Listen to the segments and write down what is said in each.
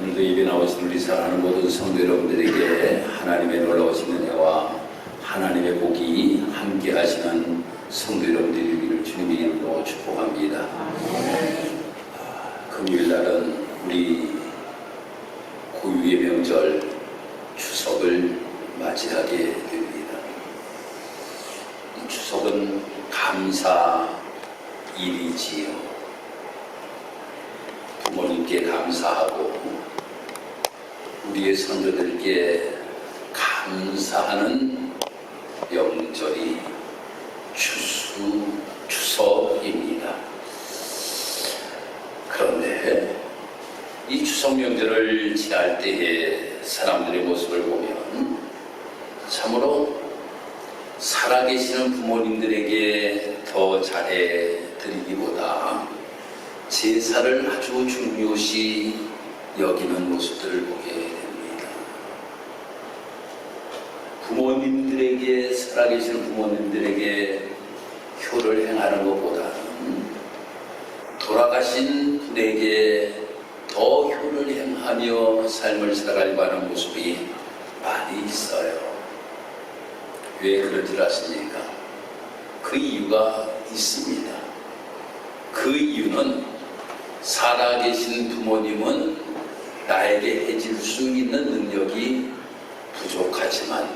오늘도 예배 나오신 우리 사랑하는 모든 성도 여러분들에게 하나님의 놀라우신 은혜와 하나님의 복이 함께 하시는 성도 여러분들이 되기를 주님의 이름으로 축복합니다. 금요일 날은 우리 고유의 명절 추석을 맞이하게 됩니다. 이 추석은 감사일이지요. 부모님께 감사하고 우리의 선조들께 감사하는 명절이 추석입니다. 그런데 이 추석 명절을 지날 때의 사람들의 모습을 보면 참으로 살아계시는 부모님들에게 더 잘해드리기보다 제사를 아주 중요시 여기는 모습들을 보게 됩니다. 부모님들에게, 살아계시는 부모님들에게 효를 행하는 것보다는 돌아가신 분에게 더 효를 행하며 삶을 살아가려고 하는 모습이 많이 있어요. 왜 그런 줄 아십니까? 그 이유가 있습니다. 그 이유는 살아계신 부모님은 나에게 해줄 수 있는 능력이 부족하지만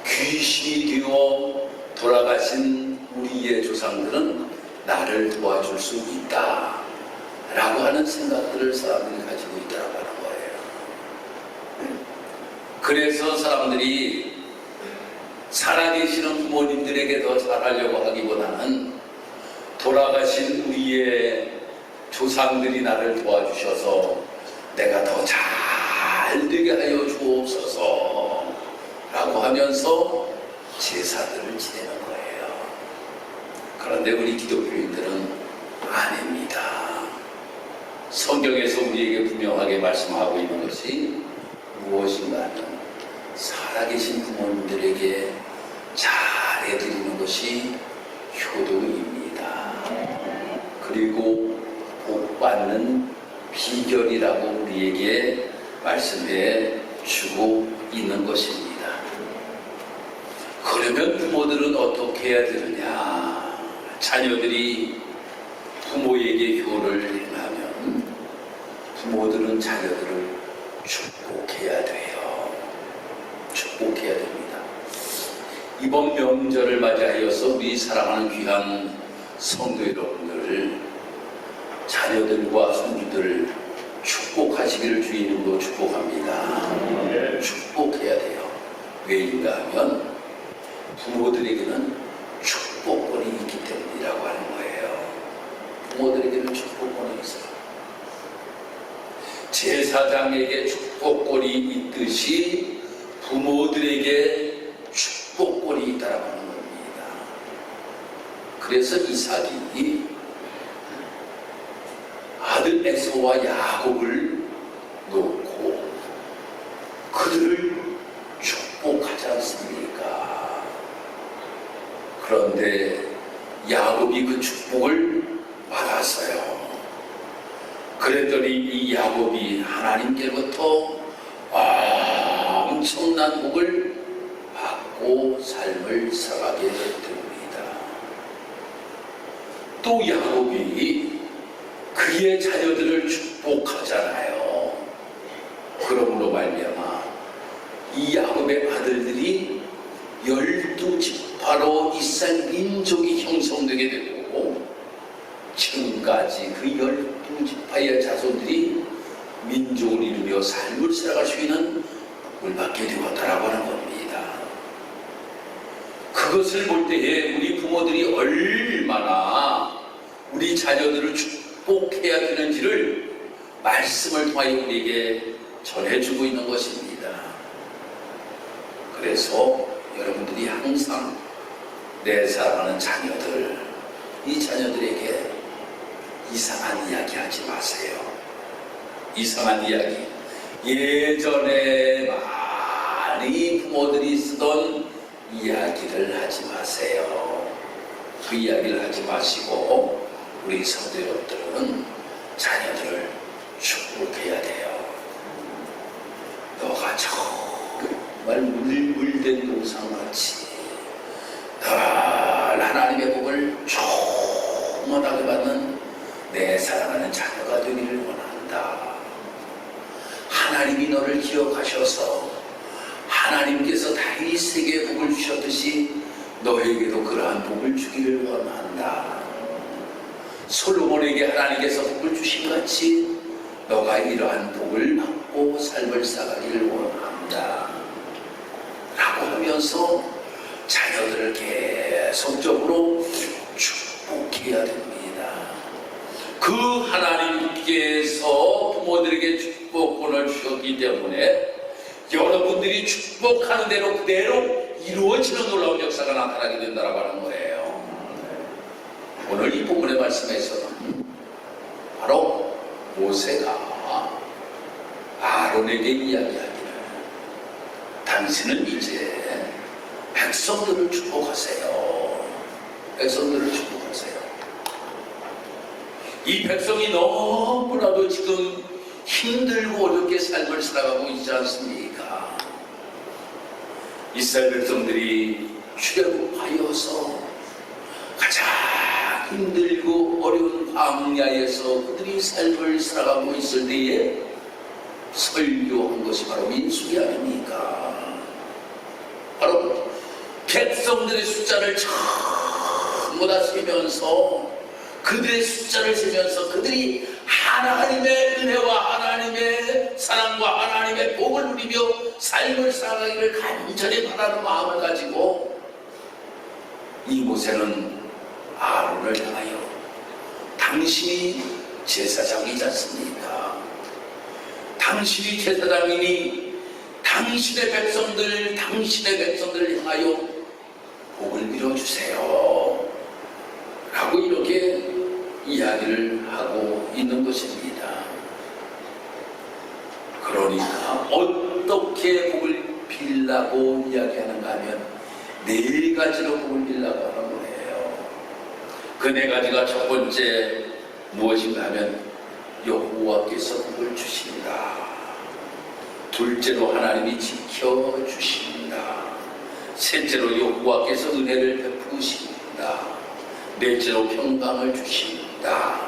귀신이 되어 돌아가신 우리의 조상들은 나를 도와줄 수 있다 라고 하는 생각들을 사람들이 가지고 있다고 하는 거예요. 그래서 사람들이 살아계시는 부모님들에게 더 잘하려고 하기보다는 돌아가신 우리의 조상들이 나를 도와주셔서 내가 더 잘 되게 하여 주옵소서 라고 하면서 제사들을 지내는 거예요. 그런데 우리 기독교인들은 아닙니다. 성경에서 우리에게 분명하게 말씀하고 있는 것이 무엇인가 하면 살아계신 부모님들에게 잘해드리는 것이 효도입니다. 그리고 복받는 비결이라고 우리에게 말씀해 주고 있는 것입니다. 그러면 부모들은 어떻게 해야 되느냐? 자녀들이 부모에게 효를 행하면 부모들은 자녀들을 축복해야 돼요. 축복해야 됩니다. 이번 명절을 맞이하여서 우리 사랑하는 귀한 성도 여러분들, 자녀들과 손주들을 축복하시기를 주의 이름으로 축복합니다. 축복해야 돼요. 왜인가 하면 부모들에게는 축복권이 있기 때문이라고 하는 거예요. 부모들에게는 축복권이 있어요. 제사장에게 축복권이 있듯이 부모들에게 축복권이 있다라고 하는 겁니다. 그래서 이삭이 아들 에서와 야곱을 놓고 그들을 축복하지 않습니까? 그런데 야곱이 그 축복을 받았어요. 그랬더니 이 야곱이 하나님께로부터 엄청난 복을 받고 삶을 살아가게 됩니다. 또 야곱이 그의 자녀들을 축복하잖아요. 그러므로 말미암아 이 야곱의 아들들이 12지파로 이스라엘 민족이 형성되게 되고 지금까지 그 12지파의 자손들이 민족을 이루며 삶을 살아갈 수 있는 복을 받게 되었다라고 하는 겁니다. 그것을 볼 때에 우리 부모들이 얼마나 우리 자녀들을 축복해야 되는지를 말씀을 통하여 우리에게 전해주고 있는 것입니다. 그래서 여러분들이 항상 내 사랑하는 자녀들, 이 자녀들에게 이상한 이야기 하지 마세요. 이상한 이야기. 예전에 많이 부모들이 쓰던 이야기를 하지 마세요. 그 이야기를 하지 마시고 우리 성도 여러분들은 자녀들을 축복해야 돼요. 정말 물된 동상같이 늘 하나님의 복을 충만하게 받는 내 사랑하는 자녀가 되기를 원한다. 하나님이 너를 기억하셔서 하나님께서 다윗에게 복을 주셨듯이 너에게도 그러한 복을 주기를 원한다. 솔로몬에게 하나님께서 복을 주신 같이 너가 이러한 복을 받고 삶을 살아가기를 원한다 라고 하면서 자녀들을 계속적으로 축복해야 됩니다. 그 하나님께서 부모들에게 축복권을 주셨기 때문에 여러분들이 축복하는 대로 그대로 이루어지는 놀라운 역사가 나타나게 된다고 하는 거예요. 오늘 이 본문의 말씀에서는 바로 모세가 아론에게 이야기하기를 당신은 이제 백성들을 축복하세요. 백성들을 축복하세요. 이 백성이 너무나도 지금 힘들고 어렵게 삶을 살아가고 있지 않습니까? 이스라엘 백성들이 출애굽하여서 가장 힘들고 어려운 광야에서 그들이 삶을 살아가고 있을 때에 설교한 것이 바로 민수기 아닙니까? 바로 백성들의 숫자를 전부 다 세면서 그들의 숫자를 세면서 그들이 하나님의 은혜와 하나님의 사랑과 하나님의 복을 누리며 삶을 살아가기를 간절히 바라는 마음을 가지고 이 모세는 아론을 향하여 당신이 제사장이지 않습니까? 당신이 제사장이니 당신의 백성들을 향하여 복을 빌어주세요 라고 이렇게 이야기를 하고 있는 것입니다. 그러니까 어떻게 복을 빌라고 이야기하는가 하면 네 가지로 복을 빌라고 하는 거예요. 그 네 가지가 첫 번째 무엇인가 하면 여호와께서 복을 주신다. 둘째로 하나님이 지켜주신다. 셋째로 여호와께서 은혜를 베푸신다. 넷째로 평강을 주신다.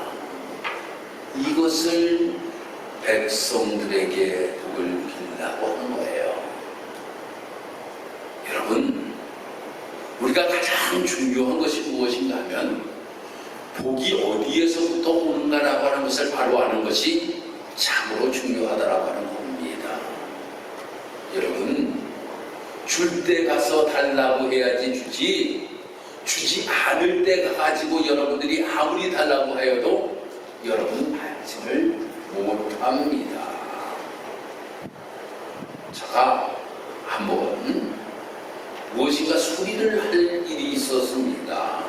이것을 백성들에게 복을 빌라고 하는 거예요. 여러분, 우리가 가장 중요한 것이 무엇인가 하면 복이 어디에서부터 오는가라고 하는 것을 바로 아는 것이 참으로 중요하다라고 하는 겁니다. 여러분, 줄 때 가서 달라고 해야지 주지 않을 때 가지고 여러분들이 아무리 달라고 하여도 여러분은 받지를 못합니다. 제가 한번 무엇인가 수리를 할 일이 있었습니다.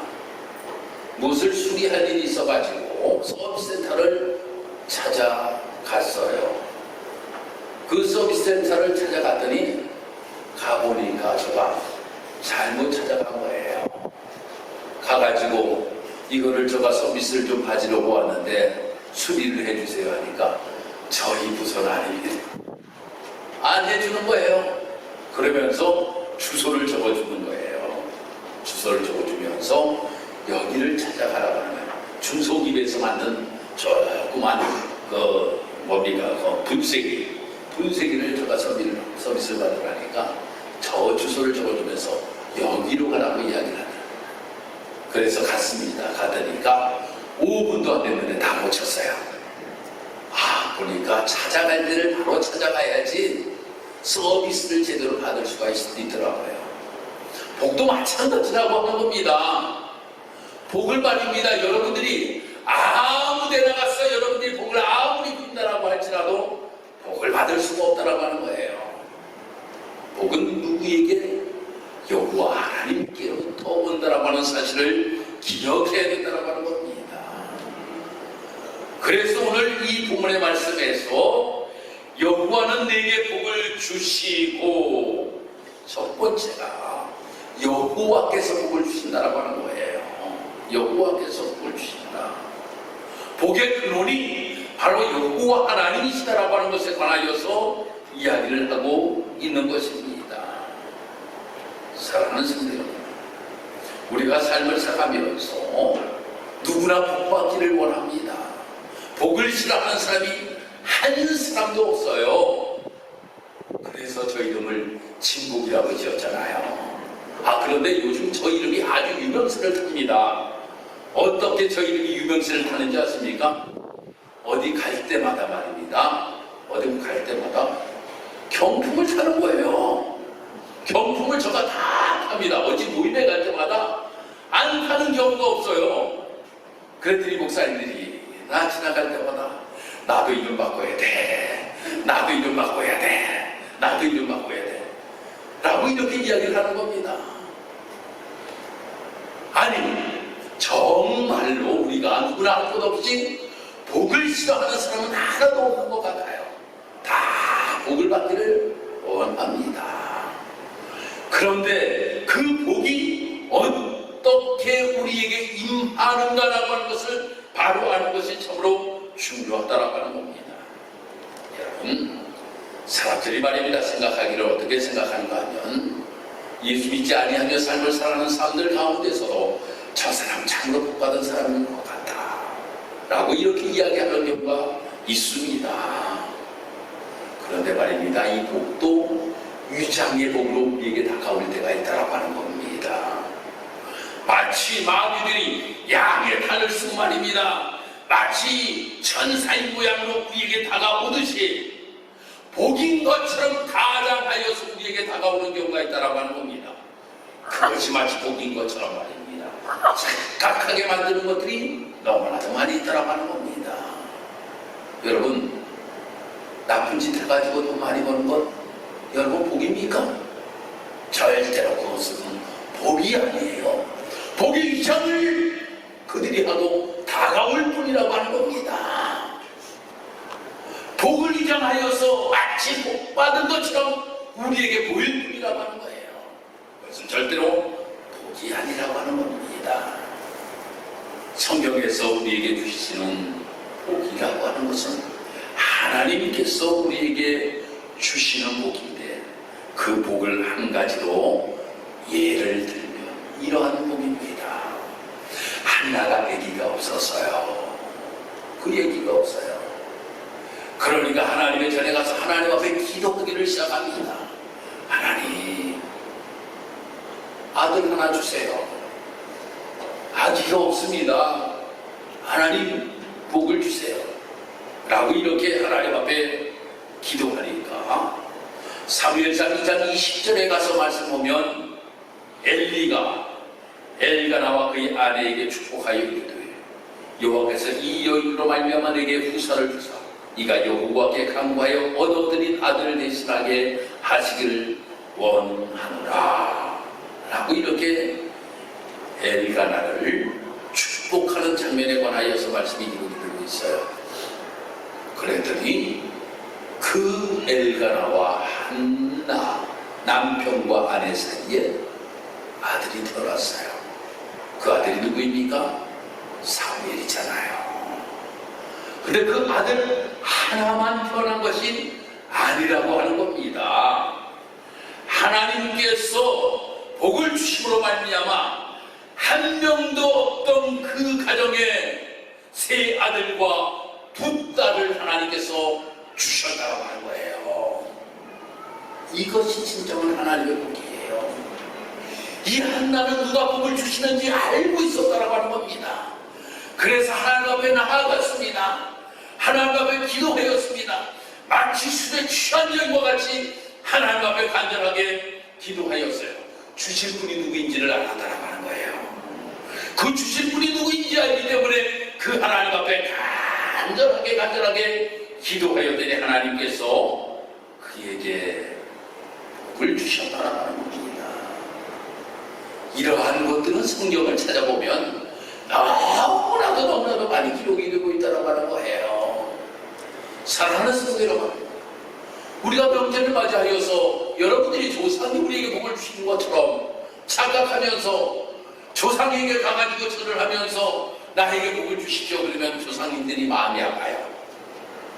무엇을 수리할 일이 있어가지고 서비스센터를 찾아갔어요. 그 서비스센터를 찾아갔더니 가보니까 제가 잘못 찾아간 거예요. 가가지고 이거를 제가 서비스를 좀 가지려고 왔는데 수리를 해주세요 하니까 저희 부서는 아닙니다. 안 해주는 거예요. 그러면서 주소를 적어주는 거예요. 주소를 적어주면서 여기를 찾아가라고 하는 거예요. 중소기업에서 만든 조그만 분쇄기를 제가 서비스를 받으라니까 저 주소를 적어주면서 여기로 가라고 이야기를 하더라고요. 그래서 갔습니다. 가더니까 5분도 안 됐는데 다 고쳤어요. 보니까 찾아갈 데를 바로 찾아가야지 서비스를 제대로 받을 수가 있더라고요. 복도 마찬가지라고 하는 겁니다. 복을 말입니다. 여러분들이 아무 데 나가서 여러분들이 복을 아무리 빈다라고 할지라도 복을 받을 수가 없다라고 하는 거예요. 복은 누구에게? 여호와 하나님께로부터 온다라고 하는 사실을 기억해야 된다라고 하는 겁니다. 그래서 오늘 이 본문의 말씀에서 여호와는 내게 복을 주시고 첫 번째가 여호와께서 복을 주신다라고 하는 거예요. 여호와께서 복을 주신다. 복의 근원이 바로 여호와 하나님이시다라고 하는 것에 관하여서 이야기를 하고 있는 것입니다. 사랑하는 성도 여러분, 우리가 삶을 살아가면서 누구나 복받기를 원합니다. 복을 싫어하는 사람이 한 사람도 없어요. 그래서 저 이름을 진복이라고 지었잖아요. 그런데 요즘 저 이름이 아주 유명세를 탑니다. 어떻게 저 이름이 유명세를 타는지 아십니까? 어디 갈 때마다 말입니다. 어디 갈 때마다 경품을 타는 거예요. 경품을 저가 다 탑니다. 어디 모임에 갈 때마다 안 타는 경우가 없어요. 그랬더니 목사님들이 나 지나갈 때마다 나도 이름 바꿔야 돼. 나도 이름 바꿔야 돼. 나도 이름 바꿔야 돼. 라고 이렇게 이야기를 하는 겁니다. 아니, 정말로 우리가 누구나 할 것 없이 복을 싫어하는 사람은 하나도 없는 것 같아요. 다 복을 받기를 원합니다. 그런데 그 복이 어떻게 우리에게 임하는가라고 하는 것을 바로 아는 것이 참으로 중요하다라고 하는 겁니다. 여러분, 사람들이 말입니다. 생각하기를 어떻게 생각하는가 하면 예수 믿지 아니하며 삶을 살아가는 사람들 가운데서도 저 사람 참으로 복받은 사람인 것 같다 라고 이렇게 이야기하는 경우가 있습니다. 그런데 말입니다. 이 복도 위장의 복으로 우리에게 다가올 때가 있다라고 하는 겁니다. 마치 마귀들이 양의 탈을 쓰고 말입니다. 마치 천사의 모양으로 우리에게 다가오듯이 복인 것처럼 가장하여서 우리에게 다가오는 경우가 있다라고 하는 겁니다. 그것이 마치 복인 것처럼 말입니다. 착각하게 만드는 것들이 너무나도 많이 있다라고 하는 겁니다. 여러분, 나쁜 짓 해가지고 돈 많이 버는 것 여러분 복입니까? 절대로 그것은 복이 아니에요. 복의 위장을 그들이 하고 다가올 뿐이라고 하는 겁니다. 복을 위장하여서 마치 복받은 것처럼 우리에게 보일 뿐이라고 하는 거예요. 그것은 절대로 복이 아니라고 하는 겁니다. 성경에서 우리에게 주시는 복이라고 하는 것은 하나님께서 우리에게 주시는 복인데 그 복을 한 가지로 예를 들면 이러한 복입니다. 한나가 아기가 없었어요. 그 아기가 없어요. 그러니까 하나님의 전에 가서 하나님 앞에 기도하기를 시작합니다. 하나님, 아들 하나 주세요. 아기가 없습니다. 하나님 복을 주세요. 라고 이렇게 하나님 앞에 기도하니까 사무엘상 2장 20절에 가서 말씀 보면 엘가나와 그의 아내에게 축복하여 이르되 여호와께서 이 여인으로 말미암아 내게 후사를 주사 이가 여호와께 간구하여 얻어들인 아들을 대신하게 하시기를 원하노라 라고 이렇게 엘가나를 축복하는 장면에 관하여서 말씀이 기록되고 있어요. 그랬더니 그 엘가나와 한나 남편과 아내 사이에 아들이 태어났어요. 그 아들이 누구입니까? 사무엘이잖아요. 근데 그 아들 하나만 태어난 것이 아니라고 하는 겁니다. 하나님께서 복을 주심으로 말미암아 한 명도 없던 그 가정에 세 아들과 두 딸을 하나님께서 주셨다고 하는 거예요. 이것이 진정한 하나님의 복이에요. 이 한나는 누가 복을 주시는지 알고 있었다고 하는 겁니다. 그래서 하나님 앞에 나아갔습니다. 하나님 앞에 기도하였습니다. 마치 술에 취한 여인과 같이 하나님 앞에 간절하게 기도하였어요. 주실 분이 누구인지를 알았다라고 하는 거예요. 그 주실 분이 누구인지 알기 때문에 그 하나님 앞에 간절하게 기도하였더니 하나님께서 그에게 복을 주셨다라고 하는 겁니다. 이러한 것들은 성경을 찾아보면 너무나도 많이 기록이 되고 있다고 하는 거예요. 사랑하는 성도 여러분, 우리가 명절을 맞이하여서 여러분들이 조상이 우리에게 복을 주시는 것처럼 착각하면서 조상에게 가가지고 절을 하면서 나에게 복을 주십시오 그러면 조상님들이 마음이 아파요.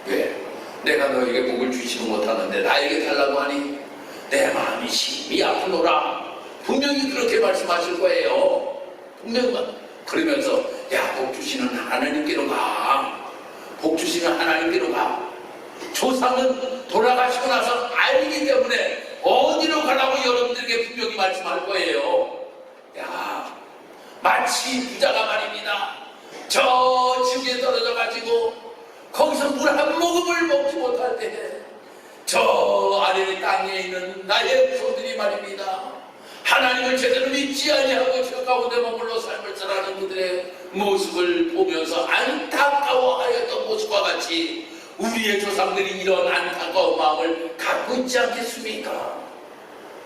왜? 내가 너에게 복을 주지는 못하는데 나에게 달라고 하니 내 마음이 심히 아프노라. 분명히 그렇게 말씀하실 거예요. 분명히. 그러면서 야, 복 주시는 하나님께로 가. 복 주시는 하나님께로 가. 조상은 돌아가시고 나서 알기 때문에 어디로 가라고 여러분들에게 분명히 말씀할 거예요. 야, 마치 부자가 말입니다. 저 지구에 떨어져 가지고 거기서 물 한 모금을 먹지 못할 때 저 아래 땅에 있는 나의 후손들이 말입니다. 하나님을 제대로 믿지 아니하고 저 가운데 머물러 삶을 살아가는 그들의 모습을 보면서 안타까워하였던 모습과 같이 우리의 조상들이 이런 안타까운 마음을 갖고 있지 않겠습니까?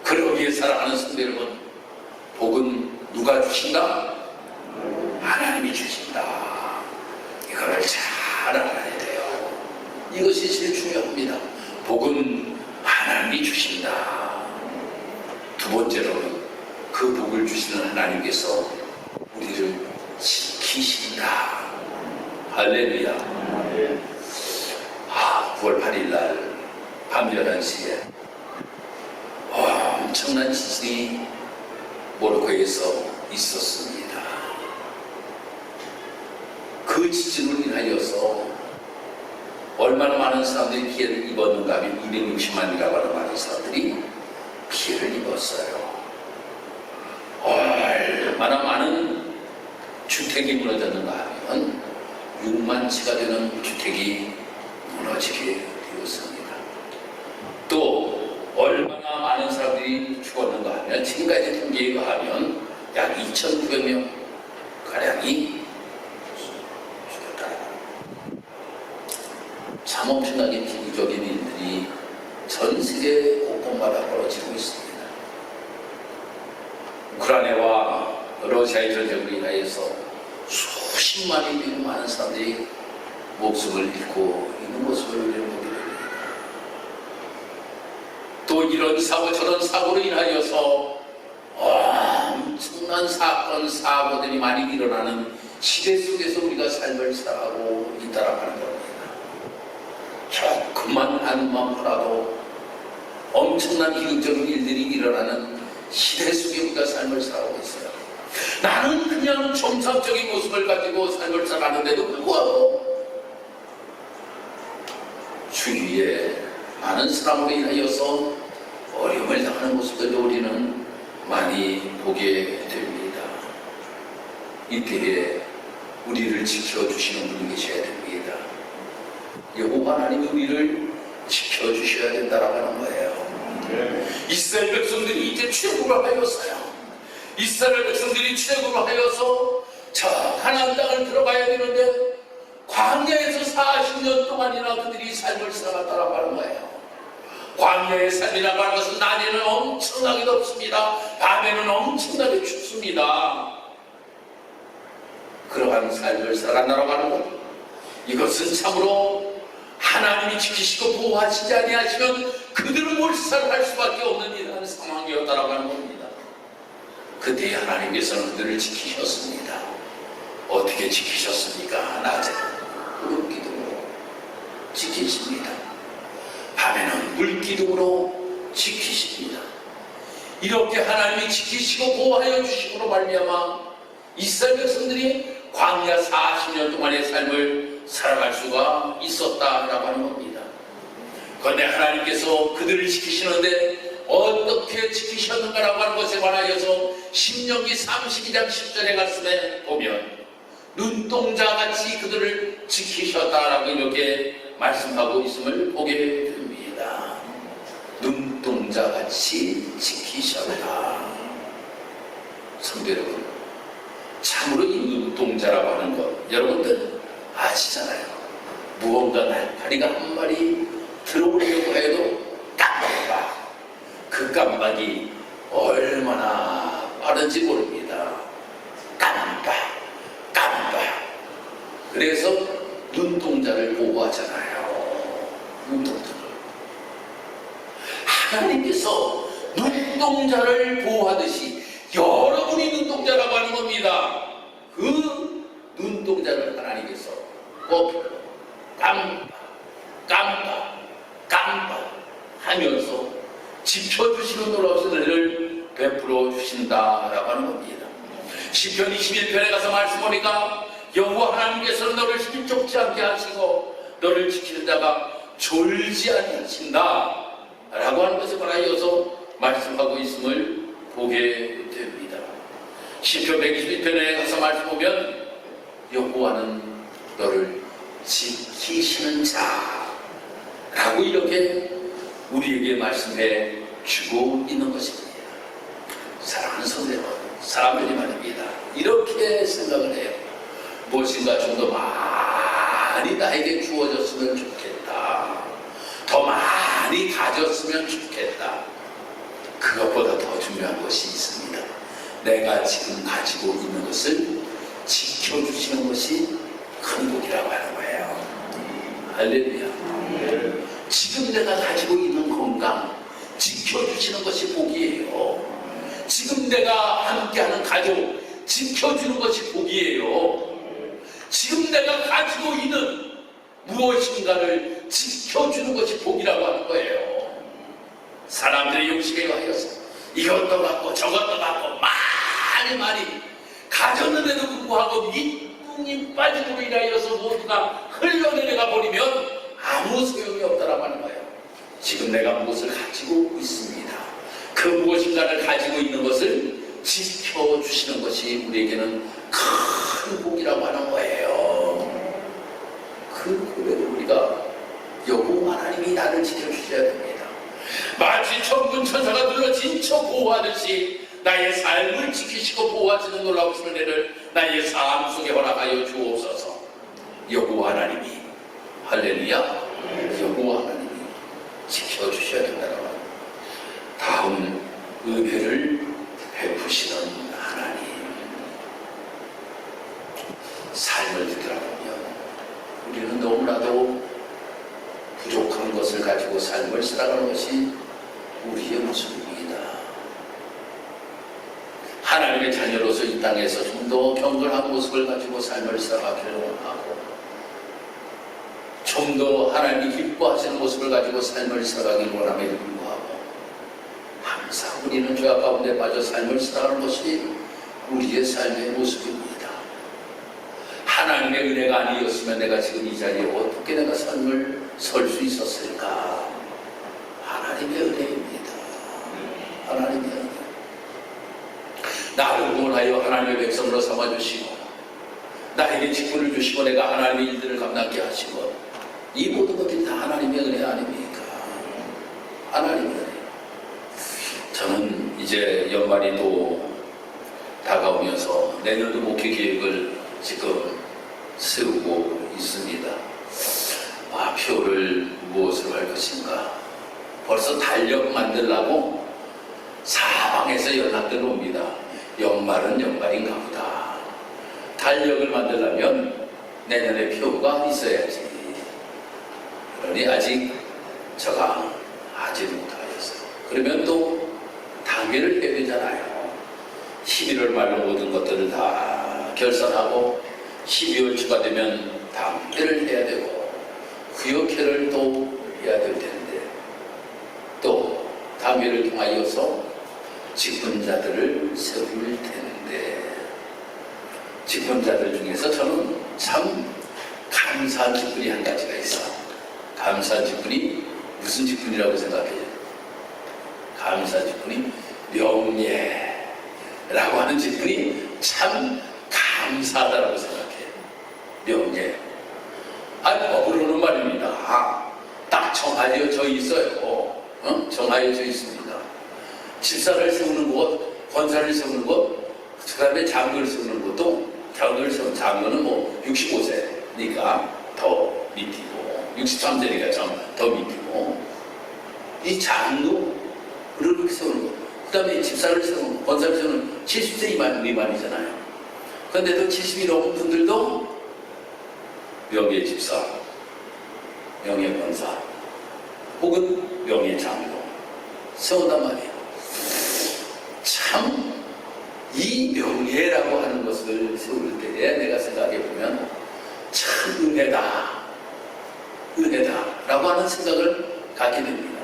그러기에 살아가는 성도 여러분, 복은 누가 주신다? 하나님이 주신다. 이거를 잘 알아야 돼요. 이것이 제일 중요합니다. 복은 하나님이 주신다. 두 번째로는 그 복을 주시는 하나님께서 우리를 지키신다. 할렐루야. 9월 8일 날 밤 11시에 엄청난 지진이 모로코에서 있었습니다. 그 지진으로 인하여서 얼마나 많은 사람들이 피해를 입었는가 하면 260만이라고 하는 많은 사람들이 피해를 입었어요. 얼마나 많은 주택이 무너졌는가 하면 6만 채가 되는 주택이 무너지게 되었습니다. 또 얼마나 많은 사람들이 죽었는가 하면 지금까지 통계에 의하면 약 2,900명 가량이 참 엄청나게 비극적인 일들이 전 세계 곳곳마다 벌어지고 있습니다. 우크라이나와 러시아의 전쟁으로 인하여서 수십만이 되는 많은 사람들이 목숨을 잃고 있는 모습을 우리는 보게 됩니다. 또 이런 사고 저런 사고로 인하여서 엄청난 사건 사고들이 많이 일어나는 시대 속에서 우리가 삶을 살아가고 있다라고 하는 겁니다. 조금만 한번 보라도 엄청난 비극적인 일들이 일어나는 시대 속에 우리가 삶을 살아가고 있어요. 나는 그냥 정상적인 모습을 가지고 삶을 살아가는데도 불구하고 주위에 많은 사람으로 인하여서 어려움을 당하는 모습들도 우리는 많이 보게 됩니다. 이때에 우리를 지켜주시는 분이 계셔야 됩니다. 여호와 하나님이 우리를 지켜주셔야 된다라고 하는 거예요. 이스라엘 백성들이 이제 출애굽을 하였어요. 이스라엘 백성들이 출애굽을 하여서 저 하나님 땅을 들어가야 되는데 광야에서 40년 동안이나 그들이 삶을 살아갔다라고 하는 거예요. 광야의 삶이라고 하는 것은 낮에는 엄청나게 덥습니다. 밤에는 엄청나게 춥습니다. 그러한 삶을 살아간다라고 하는 것, 이것은 참으로 하나님이 지키시고 보호하시지 아니하시면 그들은 몰살할 수밖에 없는 이러한 상황이었다라고 하는 겁니다. 그때 하나님께서는 그들을 지키셨습니다. 어떻게 지키셨습니까? 낮에 물기둥으로 지키십니다. 밤에는 물기둥으로 지키십니다. 이렇게 하나님이 지키시고 보호하여 주심으로 말미암아 이스라엘 백성들이 광야 40년 동안의 삶을 살아갈 수가 있었다라고 하는 겁니다. 그런데 하나님께서 그들을 지키시는데 어떻게 지키셨는가라고 하는 것에 관하여서 신명기 32장 10절의 말씀에 보면 눈동자같이 그들을 지키셨다라고 이렇게 말씀하고 있음을 보게 됩니다. 눈동자같이 지키셨다. 성도 여러분, 참으로 이 눈동자라고 하는 것 여러분들 아시잖아요. 무언가 날파리가 한 마리 들어오려고 해도 깜빡, 그 깜빡이 얼마나 빠른지 모릅니다. 깜빡. 그래서 눈동자를 보호하잖아요. 눈동자를. 하나님께서 눈동자를 보호하듯이 여러분이 눈동자라고 하는 겁니다. 그 눈동자를 하나님께서 꼭 깜빡 하면서 지켜주시는 놀라우신 은혜를 베풀어 주신다라고 하는 겁니다. 시편 21편에 가서 말씀 보니까 여호와 하나님께서는 너를 힘겹지 않게 하시고 너를 지키는 자가 졸지 아니하신다 라고 하는 것을 말하여서 말씀하고 있음을 보게 됩니다. 시편 121편에 가서 말씀 보면 여호와는 너를 지키시는 자라고 이렇게 우리에게 말씀해 주고 있는 것입니다. 사랑하는 성도 여러분, 사람들이 말입니다. 이렇게 생각을 해요. 무엇인가 좀 더 많이 나에게 주어졌으면 좋겠다. 더 많이 가졌으면 좋겠다. 그것보다 더 중요한 것이 있습니다. 내가 지금 가지고 있는 것을 지켜주시는 것이 큰 복이라고 하는 거예요. 할렐루야. 지금 내가 가지고 있는 건강 지켜주시는 것이 복이에요. 지금 내가 함께하는 가족 지켜주는 것이 복이에요. 지금 내가 가지고 있는 무엇인가를 지켜주는 것이 복이라고 하는 거예요. 사람들의 욕심에 의하여서 이것도 갖고 저것도 갖고 많이 가졌는데도 불구하고 밑둥이 빠짐으로 인하여서 모두가 흘러내려가 버리면 아무 소용이 없다라고 하는 거예요. 지금 내가 무엇을 가지고 있습니다. 그 무엇인가를 가지고 있는 것을 지켜주시는 것이 우리에게는 큰 복이라고 하는 거예요. 그 고백을 우리가 여호와 하나님이 나를 지켜주셔야 됩니다. 마치 천군 천사가 눌러 진쳐 보호하듯이 나의 삶을 지키시고 보호하시는 놀라우신 은혜를 나의 삶 속에 허락하여 주옵소서. 여호와 하나님이 할렐루야. 여호와 하나님이 지켜주셔야 된다는 것. 다음 은혜를 베푸시는 하나님. 삶을 되돌아보면 우리는 너무나도 부족한 것을 가지고 삶을 살아가는 것이 우리의 모습입니다. 하나님의 자녀로서 이 땅에서 좀 더 경건한 모습을 가지고 삶을 살아가기를 원하고 좀 더 하나님이 기뻐하시는 모습을 가지고 삶을 살아가기를 원함에도 불구하고 항상 우리는 죄악 가운데 빠져 삶을 살아가는 것이 우리의 삶의 모습입니다. 하나님의 은혜가 아니었으면 내가 지금 이 자리에 어떻게 내가 삶을 설 수 있었을까? 하나님의 은혜입니다. 하나님의 은혜. 나를 구원하여 하나님의 백성으로 삼아주시고 나에게 직분을 주시고 내가 하나님의 일들을 감당케 하시고 이 모든 것들이 다 하나님의 은혜 아닙니까? 하나님의 은혜. 저는 이제 연말이 또 다가오면서 내년도 목회 계획을 지금 세우고 있습니다. 표를 무엇으로 할 것인가? 벌써 달력 만들라고 사방에서 연락들 옵니다. 연말은 연말인가 보다. 달력을 만들려면 내년에 표가 있어야지. 그러니 아직 제가 하지도 못하였어요. 그러면 또 당회를 해야 되잖아요. 11월 말로 모든 것들을 다 결산하고 12월 초가 되면 당회를 해야 되고 구역회를 또 해야 될 텐데 또 당회를 통하여서 직분자들을 세울 텐데 직분자들 중에서 저는 참 감사한 직분이 한 가지가 있어. 감사한 직분이 무슨 직분이라고 생각해요? 감사한 직분이 명예라고 하는 직분이 참 감사하다라고 생각해요. 명예. 법으로는 말입니다. 딱 정하여져 있어요. 정하여져 있습니다. 집사를 세우는 것, 권사를 세우는 것, 그 다음에 장로를 세우는 것도 장로를 세우는 장로는 뭐 65세니까 더 밑이고 63세니까 더 밑이고 이 장로를 그렇게 세우는 것, 그 다음에 집사를 세우는 것, 권사를 세우는 70세 미만이잖아요. 그런데도 70이 넘은 분들도 명예 집사, 명예 권사, 혹은 명예 장로 세운단 말이에요. 참 이 명예라고 하는 것을 세울 때에 내가 생각해 보면 참 은혜다라고 하는 생각을 갖게 됩니다.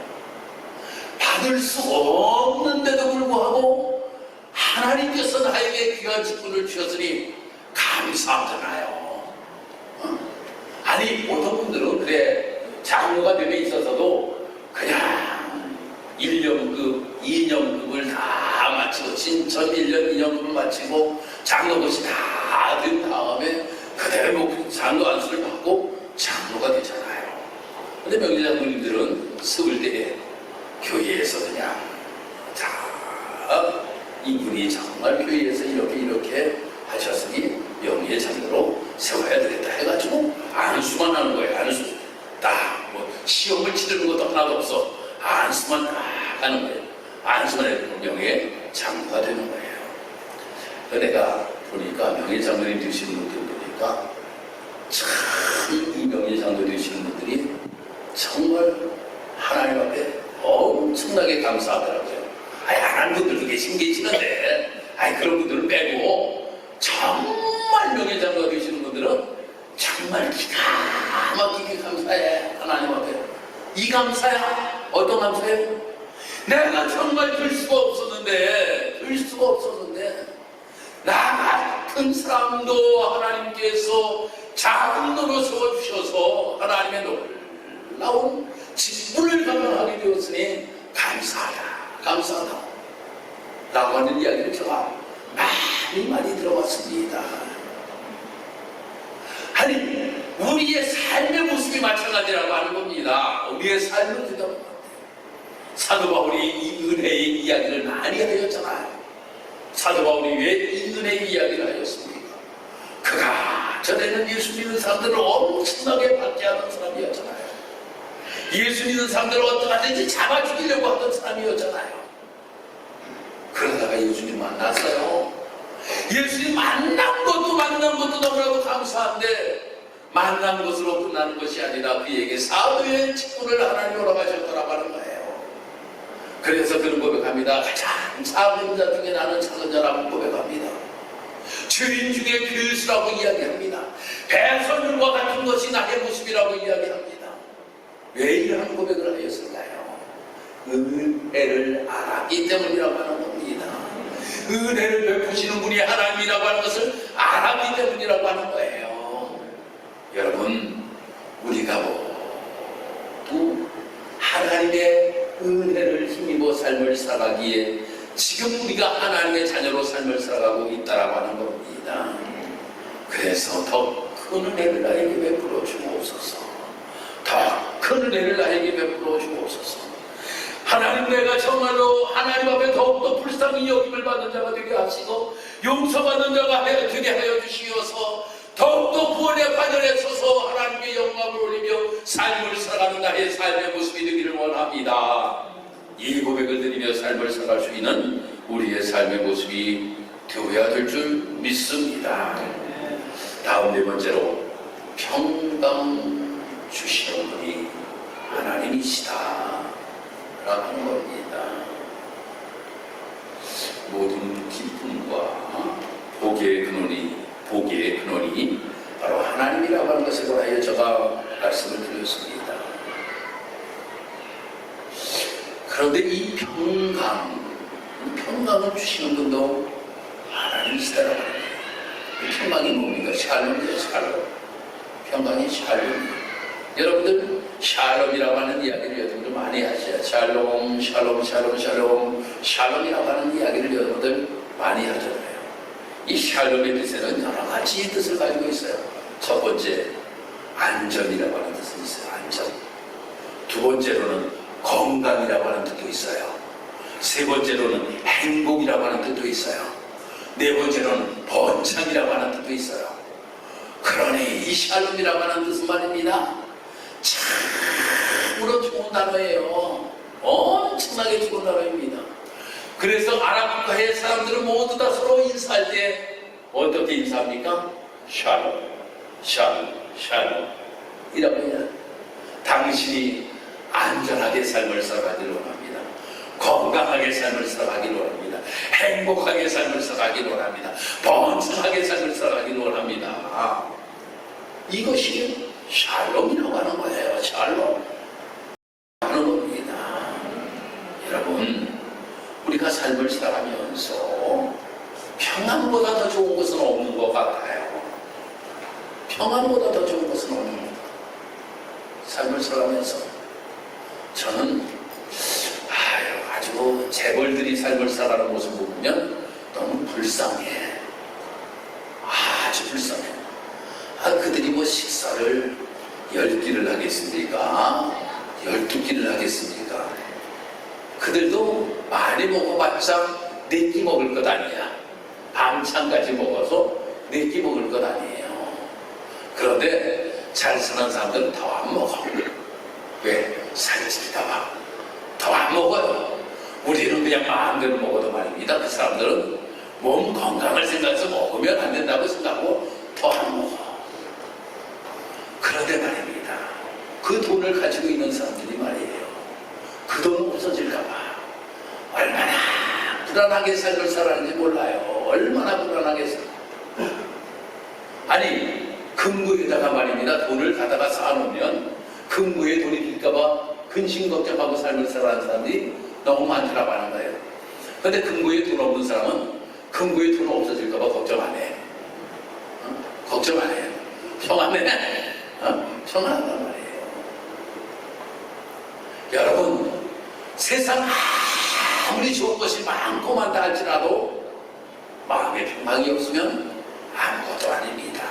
받을 수 없는데도 불구하고 하나님께서 나에게 귀한 직분을 주셨으니 감사하잖아요. 아니 보통 분들은 그래 장로가 몇 명 있어서도 그냥 1년급, 2년급을 다 마치고 신천 1년, 2년급을 마치고 장로것이 다 된 다음에 그대로 장로 안수를 받고 장로가 되잖아요. 근데 명예장로님들은 세울 때에 교회에서 그냥 자 이분이 정말 교회에서 이렇게 하셨으니 명예장로로 세워야 되겠다 해가지고 안수만 하는 거예요. 안수 딱 뭐 시험을 치르는 것도 하나도 없어. 안수만 딱 하는 거예요. 안수만 해도 명예장로가 되는 거예요. 내가 보니까 명예장로님 되시는 분들 보니까 참 이 명예장로 되시는 분들이 정말 하나님 앞에 엄청나게 감사하더라고요. 아니 안 하는 분들도 계시는데 그런 분들을 빼고 정말 명예장로가 되시는 분들은 정말 기가 막히게 감사해. 하나님 앞에 이 감사야. 어떤 감사예요? 내가 정말 될 수가 없었는데 나 같은 사람도 하나님께서 장로로 세워주셔서 하나님의 놀라운 직분을 감당하게 되었으니 감사하다 라고 하는 이야기를 제가 많이 들어왔습니다. 아니 우리의 삶의 모습이 마찬가지라고 하는 겁니다. 우리의 삶은 그다음 같아요. 사도 바울이 이 은혜의 이야기를 많이 하였잖아요. 사도 바울이 왜 이 은혜의 이야기를 하였습니까? 그가 전에는 예수 믿는 사람들을 엄청나게 박해하던 사람이었잖아요. 예수 믿는 사람들을 어떡하든지 잡아 죽이려고 하던 사람이었잖아요. 그러다가 예수님 만났어요. 예수님 만난 것도 너무나도 감사한데 만난 것으로 끝나는 것이 아니라 그에게 사도의 직분을 하나님 허락하셨더라고 하는 거예요. 그래서 그런 고백합니다. 가장 작은 자 중에 나는 작은 자라고 고백합니다. 죄인 중에 교수라고 이야기합니다. 배설물과 같은 것이 나의 모습이라고 이야기합니다. 왜 이러한 고백을 하였을까요? 은혜를 알았기 때문이라고 하는 겁니다. 은혜를 베푸시는 분이 하나님이라고 하는 것을 알았기 때문이라고 하는 거예요. 여러분 우리가 모두 하나님의 은혜를 힘입어 삶을 살아가기에 지금 우리가 하나님의 자녀로 삶을 살아가고 있다라고 하는 겁니다. 그래서 더 큰 은혜를 나에게 베풀어 주옵소서. 더 큰 은혜를 나에게 베풀어 주옵소서. 하나님 내가 정말로 하나님 앞에 더욱더 불쌍히 여김을 받는 자가 되게 하시고 용서받는 자가 되게 하여 주시어서 더욱더 구원의 반열에 서서 하나님께 영광을 올리며 삶을 살아가는 나의 삶의 모습이 되기를 원합니다. 이 고백을 드리며 삶을 살아갈 수 있는 우리의 삶의 모습이 되어야 될 줄 믿습니다. 다음 네 번째로 평강 주시는 분이 하나님이시다 라고 하는 겁니다. 모든 기쁨과 복의 근원이 바로 하나님이라고 하는 것에 관하여 제가 말씀을 드렸습니다. 그런데 이 평강을 주시는 분도 하나님이시다라고 합니다. 이 평강이 뭡니까? 샬롬이에요. 샬롬. 평강이 샬롬이에요. 여러분들 샬롬이라고 하는 이야기를 여러분들 많이 하셔요. 샬롬이라고 하는 이야기를 여러분들 많이 하잖아요. 이 샬롬의 뜻에는 여러 가지 뜻을 가지고 있어요. 첫 번째, 안전이라고 하는 뜻이 있어요. 안전. 두 번째로는 건강이라고 하는 뜻도 있어요. 세 번째로는 행복이라고 하는 뜻도 있어요. 네 번째로는 번창이라고 하는 뜻도 있어요. 그러니 이 샬롬이라고 하는 뜻은 말입니다. 참으로 좋은 단어예요. 엄청나게 좋은 단어입니다. 그래서 아랍 국가의 사람들은 모두 다 서로 인사할 때 어떻게 인사합니까? 샬롬 이라고 해요. 당신이 안전하게 삶을 살아가기를 원합니다. 건강하게 삶을 살아가기를 원합니다. 행복하게 삶을 살아가기를 원합니다. 번창하게 삶을 살아가기를 원합니다. 이것이 샬롬이라고 하는 거예요. 샬롬 하는 겁니다. 여러분 여러분, 우리가 삶을 살아가면서 평안보다 더 좋은 것은 없는 것 같아요. 평안보다 더 좋은 것은 없는 것 같아요. 삶을 살아가면서 저는 아주 재벌들이 삶을 살아가는 모습 보면 너무 불쌍해. 아주 불쌍해. 그들이 뭐 식사를 10끼를 하겠습니까? 12끼를 하겠습니까? 그들도 많이 먹어봤자 4끼 먹을 것 아니야. 밤창까지 먹어서 4끼 먹을 것 아니에요. 그런데 잘 사는 사람들은 더 안 먹어. 왜? 살찌다 봐. 더 안 먹어요. 우리는 그냥 마음대로 먹어도 말입니다. 그 사람들은 몸 건강을 생각해서 먹으면 안 된다고 생각하고 더 안 먹어. 그런데 말입니다. 그 돈을 가지고 있는 사람들이 말이에요. 그 돈 없어질까봐 얼마나 불안하게 삶을 살았는지 몰라요. 얼마나 불안하게 살아. 아니, 금고에다가 말입니다. 돈을 갖다가 쌓아놓으면 금고에 돈이 들까봐 근심 걱정하고 삶을 살아가는 사람들이 너무 많더라고 하는 거예요. 그런데 금고에 돈 없는 사람은 금고에 돈 없어질까봐 걱정 안 해. 걱정 안 해요. 평안해. 평안하단 말이에요. 여러분, 세상 아무리 좋은 것이 많고 많다 할지라도 마음에 평강이 없으면 아무것도 아닙니다.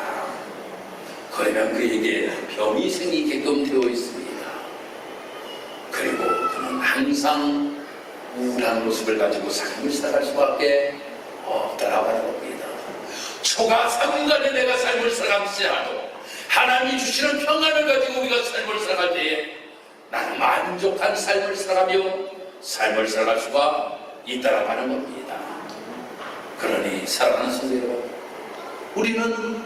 그러면 그에게 병이 생기게끔 되어 있습니다. 그리고 그는 항상 우울한 모습을 가지고 삶을 살아갈 수밖에 없다라고 하는 겁니다. 초가 3간에 내가 삶을 살아갈지라도 하나님이 주시는 평안을 가지고 우리가 삶을 살아갈 때에 나는 만족한 삶을 살아가며 삶을 살아갈 수가 있다라고 하는 겁니다. 그러니 사랑하는 성도 여러분, 우리는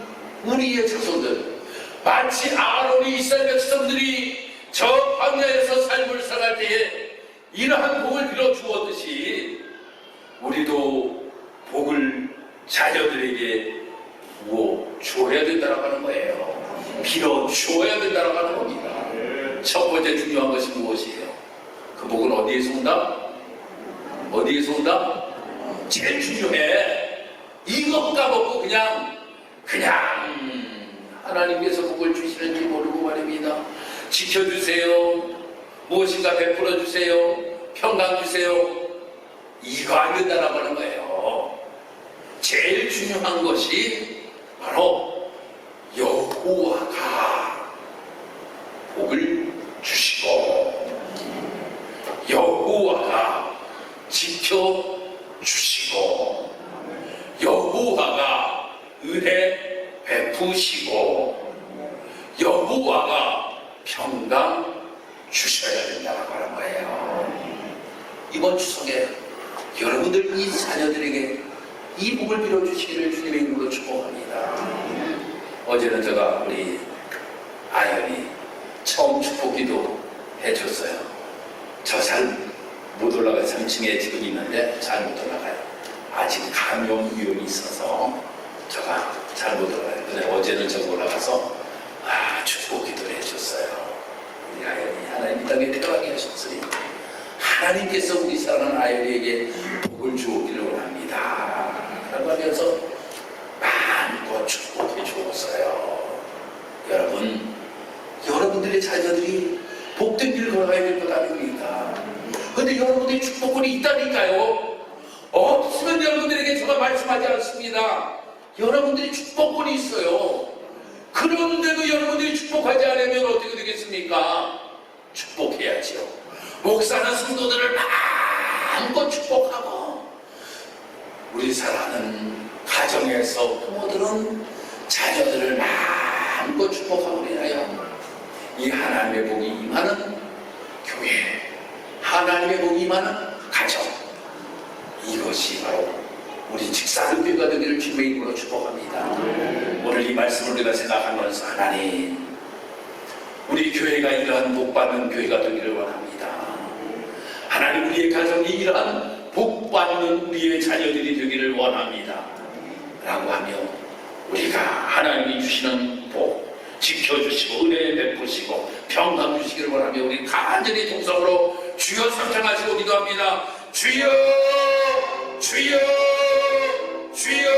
우리의 자손들, 마치 아론이 이스라엘 백성들이 저 광야에서 삶을 살아갈 때에 이러한 복을 빌어 주었듯이 우리도 복을 자녀들에게 부어 주어야 된다고 하는 거예요. 빌어 주어야 된다고 하는 겁니다. 첫 번째 중요한 것이 무엇이에요? 그 복은 어디에서 온다? 어디에서 온다? 제일 중요해. 이것 까먹고 그냥 하나님께서 복을 주시는지 모르고 말입니다. 지켜주세요. 무엇인가 베풀어 주세요. 평강 주세요. 이거 안 된다라고 하는 거예요. 제일 중요한 것이 바로 여호와가 복을 주시고 여호와가 지켜주시고 여호와가 은혜 베푸시고 여호와가 평강 주셔야 된다고 하는 거예요. 이번 추석에 여러분들 이 자녀들에게 이 복을 빌어주시기를 주님의 이름으로 축복합니다. 어제는 제가 우리 아연이 처음 축복기도 해줬어요. 저 잘 못 올라가요. 3층에 지금 있는데 잘 못 올라가요. 아직 감염 위험이 있어서 제가 잘 못 올라가요. 근데 어제는 제가 올라가서 축복기도를 해줬어요. 우리 아연이 하나님 이 땅에 태어나게 하셨으니 하나님께서 우리 사랑하는 아연이에게 복을 주오기를 원합니다. 라고 하면서 마음껏 축복해 주었어요. 여러분, 여러분들의 자녀들이 복된 길을 걸어가야 될 것 아닙니까? 그런데 여러분들이 축복권이 있다니까요. 없으면 여러분들에게 제가 말씀하지 않습니다. 여러분들이 축복권이 있어요. 그런데도 여러분들이 축복하지 않으면 어떻게 되겠습니까? 축복해야지요. 목사는 성도들을 마음껏 축복하고 우리 사랑하는 가정에서 부모들은 자녀들을 마음껏 축복하고 그래요. 이 하나님의 복이 임하는 교회, 하나님의 복이 임하는 가정, 이것이 바로 우리 직사교회가 되기를 주님의 이름으로 축복합니다. 오늘 이 말씀을 우리가 생각하면서 하나님, 우리 교회가 이러한 복받는 교회가 되기를 원합니다. 하나님, 우리의 가정이 이러한 복받는 우리의 자녀들이 되기를 원합니다. 라고 하며 우리가 하나님이 주시는 복 지켜주시고 은혜 베푸시고 평강 주시기를 원하며 우리 간절히 동성으로 주여 삼창하시고 기도합니다. 주여 주여 주여.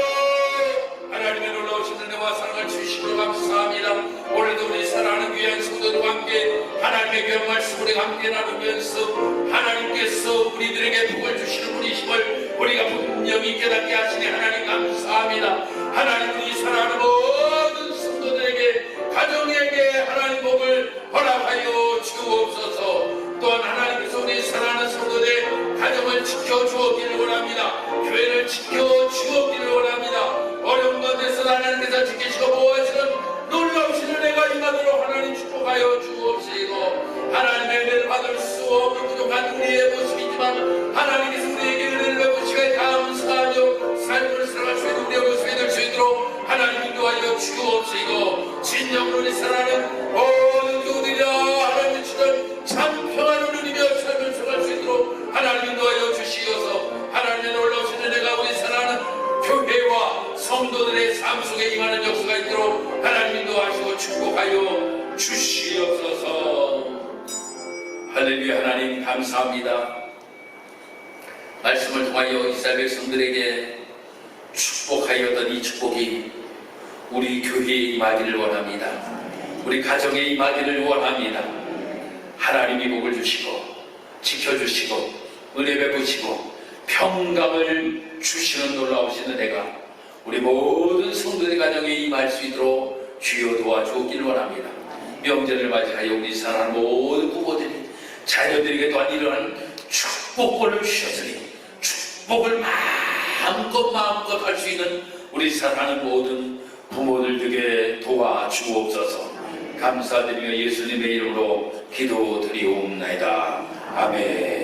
하나님의 놀라우신 은혜와 사랑을 주시므로 감사합니다. 오늘도 우리 사랑하는 귀한 성도들과 함께 하나님의 귀한 말씀을 함께 나누면서 하나님께서 우리들에게 복을 주시는 분이심을 우리가 분명히 깨닫게 하시니 하나님 감사합니다. 하나님 우리 사랑하는 모든 성도들에게 가정에게 하나님 복을 허락하여 주옵소서. 또한 하나님께서 우리 사랑하는 성도들의 가정을 지켜주었기를 원합니다. 교회를 지켜주었기를 원합니다. 어려운 가운데서 하나님께서 지키시고 보호하시는 놀라우신 은혜가 임하도록 하나님 축복하여 주옵시고, 하나님의 은혜를 받을 수 없는 부족한 우리의 모습이지만 하나님께서 우리에게 은혜를 베푸시기에 감사하며 삶을 살아갈 수 있는 우리의 모습이 될 수 있도록 하나님 인도하여 주옵시고, 진정으로 우리 사랑하는 모든 교우들이라 하나님 주시는 참 평안을 누리며 삶을 살아갈 수 있도록 하나님 인도하여 주시어서 하나님의 놀라우신 은혜가 우리 사랑하는 교회와 성도들의 삶 속에 임하는 역사가 있도록 하나님 인도하시고 축복하여 주시옵소서. 할렐루야. 하나님 감사합니다. 말씀을 통하여 이스라엘 백성들에게 축복하였던 이 축복이 우리 교회에 임하기를 원합니다. 우리 가정에 임하기를 원합니다. 하나님이 복을 주시고 지켜주시고 은혜 베푸시고 평강을 주시는 놀라우신 은혜가 우리 모든 성도의 가정에 임할 수 있도록 주여 도와주기를 원합니다. 명절을 맞이하여 우리 사랑하는 모든 부모들이 자녀들에게 또한 이러한 축복을 주셨으니 축복을 마음껏 할 수 있는 우리 사랑하는 모든 부모들 되게 도와주옵소서. 감사드리며 예수님의 이름으로 기도드리옵나이다. 아멘.